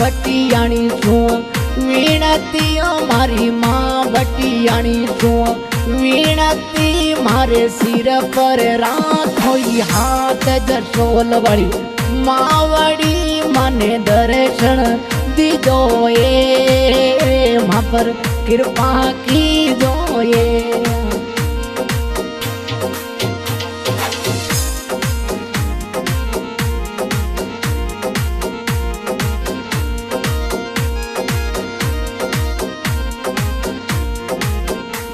વટિયાણી છું વીણતી મારી માં વટિયાણી છું વીણતી મારે સિર પર રાખો હાથ જશોલ વળી માવડી મને દર્શન દીધો એ મા પર કૃપા કીધો એ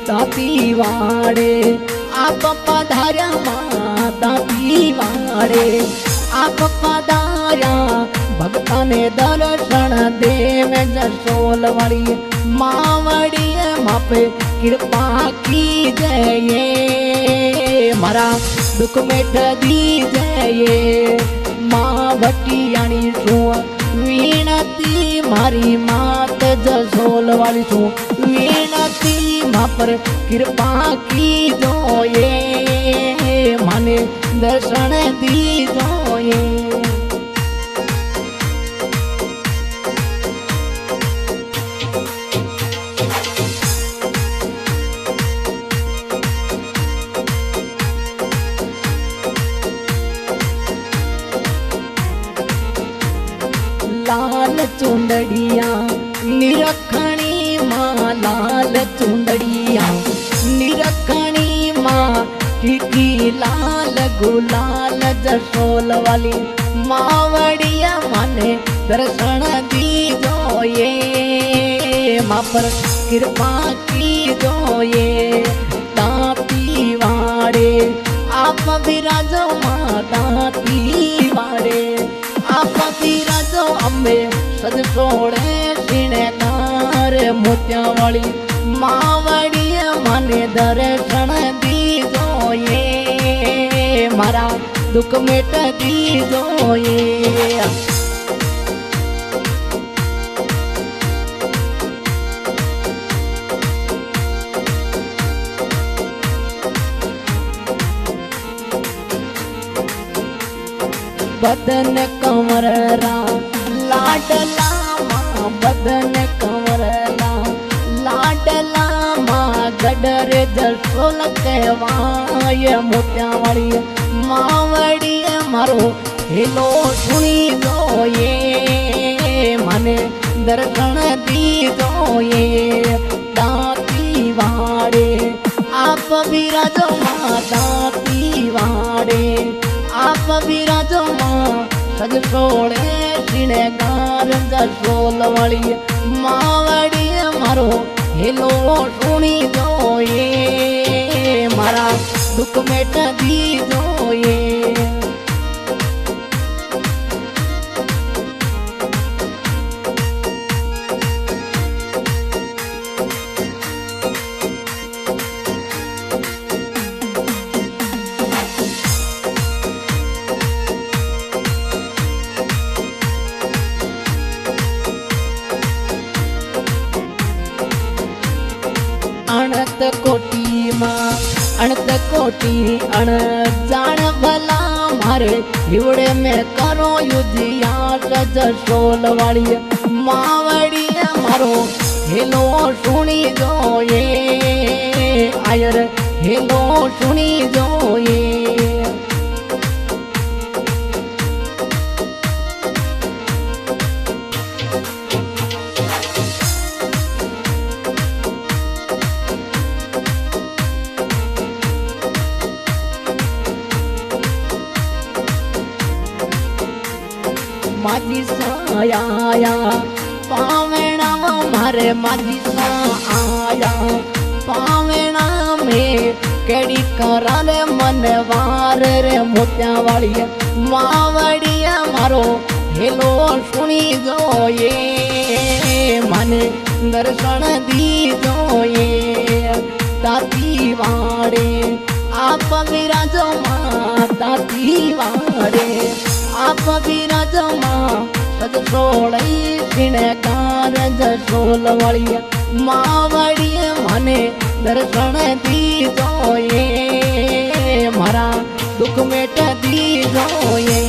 તાપી વાડે આપ પધાર્યા તાપી વાડે આપ પધાર્યા ભક્તને દર્શન દેવ જશોલ વળી માવડીએ માપે કૃપા કી જય મારા દુઃખ મેટ દી જય મા વટિયાણી છું વીણતી મારી માત જશોલ વાળી છું વીણતી મા પર કૃપા કીધો એ મને દર્શન દીધો એ लाल चुंदड़िया निरखणी माँ लाल चुंदड़िया निरखणी माँ टीकी लाल गुलाल जशोल वाली मावड़िया माने दर्शन दीजो ये माँ पर कृपा कीजो ये तापी वाड़े आप विराजो माँ तापी वाड़े आप विराजो अम्बे सज सोड़े श्रीणकार मोतिया वाली मावड़ी मने दर्शन दीजो ये मारा दुख मिट दीजो ये बदन कंवरला लाडला माँ बदन कंवरला लाडला माँ गडर जशोल कहवाय मोत्या वाली मावड़ी मारो हेलो सुनी दो ये मने दर्शन दी दो ये दाती वाड़े आप विराजो माँ दाती वाड़े आप विराजो माँ सज सोड़े श्रीणकार जशोल वाली मावड़ी मारो हेलो सुनी दो ये मारा दुख मेट दी दो ये अनंत कोटि माँ अनंत कोटि अण जान भला मारे हिवड़े में करो युद्ध जशोल वाली मावड़ी मारो हेलो सुनी जो ये आयर हेलो सुनी जो ये माजी सा आया पावेणा मारे माजी सा आया पावेणा में केड़ी कराले मन वार रे मोत्या वाली मावड़ी मारो हेलो सुनी जो ये मने दर्शन दी जो ये ताती वाड़े आप विराजो माँ ताती वाड़े आप विराजो माँ सज सोड़ई श्रीणकार जशोल वाली मावड़ी मने दर्शन दी जो ये मारा दुख मेट दी जो ये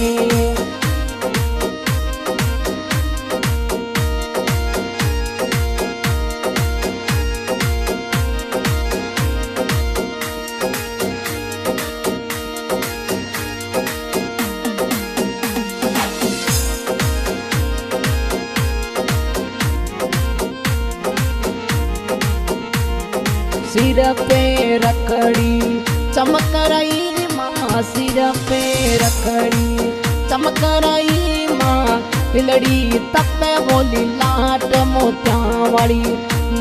सिर पे रखड़ी चमक रही माँ सिर पे रखड़ी चमक रही माँ पिलड़ी तपे बोली लाट मोत्या वाली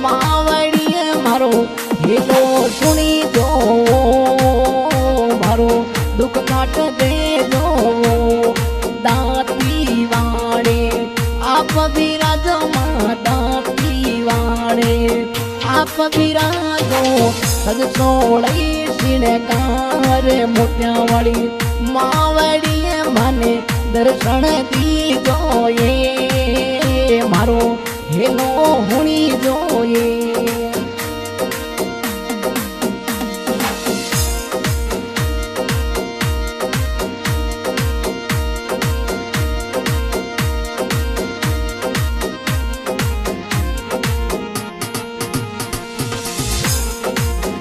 मावड़ी मारो हेलो सुनी दो मारो दुख काट दे दो दाती वाणे आप विराजो माँ दाती वाणे आप विराजो सज सोड़ी श्रृंगार मोत्या वाली मावड़ी माने दर्शन दीजो ये मारो हेलो हुणी जोए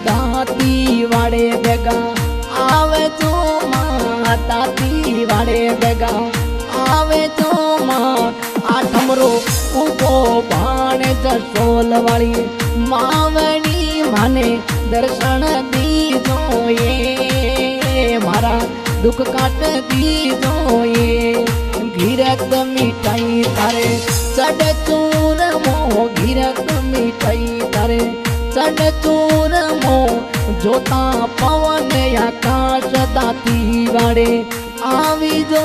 दाती वाड़े बेगा आवे तो माँ दाती वाड़े बेगा आवे तो माँ आठमरो उगो बाण जसोल वाली मावड़ी माने दर्शन दीजो ये मारा दुख काट दीजो ये घीरत मिठाई तारे चढ़ चूर मो घीरत मिठाई तारे चढ़ चूर मो जोता पवन आकाश दाती वाड़े आवी जो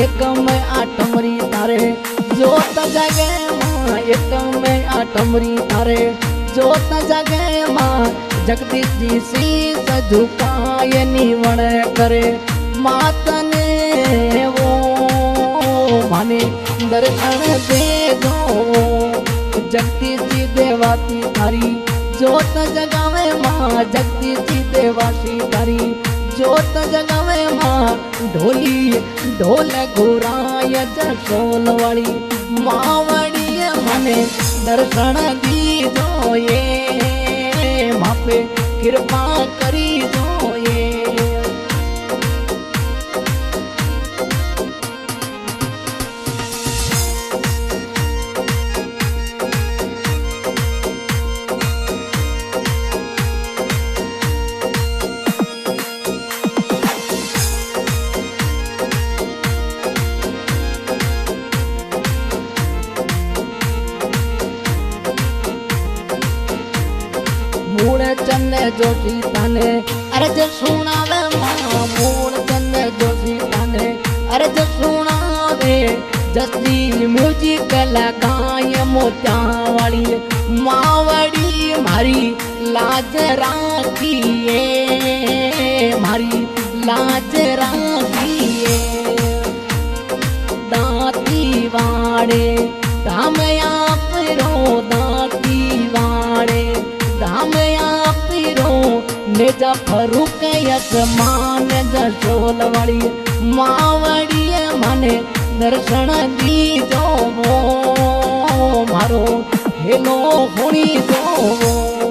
एक में आठमरी तारे जोत जगे माँ एक में आठमरी तारे जोत जगे माँ जगदीश जी शीस झुकाए निवण करे मातने वो माने दर्शन दे दो जगदीश जी देवाती तारी जोत जगावे माँ जगदीश जी देवासी तारी जोत जगावे माँ ढोली ढोल घुराय जसोल वाली मावड़ी मने दर्शन दीजो ये मापे कृपा करी दो ये मूल चंद जोशी तने अर्ज सुनावे माँ मूल चंद जोशी तने अर्ज सुनावे जस्ती म्यूजिक लगाए मोत्या वाली मावड़ी मारी लाज राखिए मारी लाज राखिए दाती वाड़े धाम आप रो दाती वाड़े धाम पिरो निज फरुक यजमान जसोल वाली मावड़ी मने दर्शन दीजो मारो हेलो हुणी जो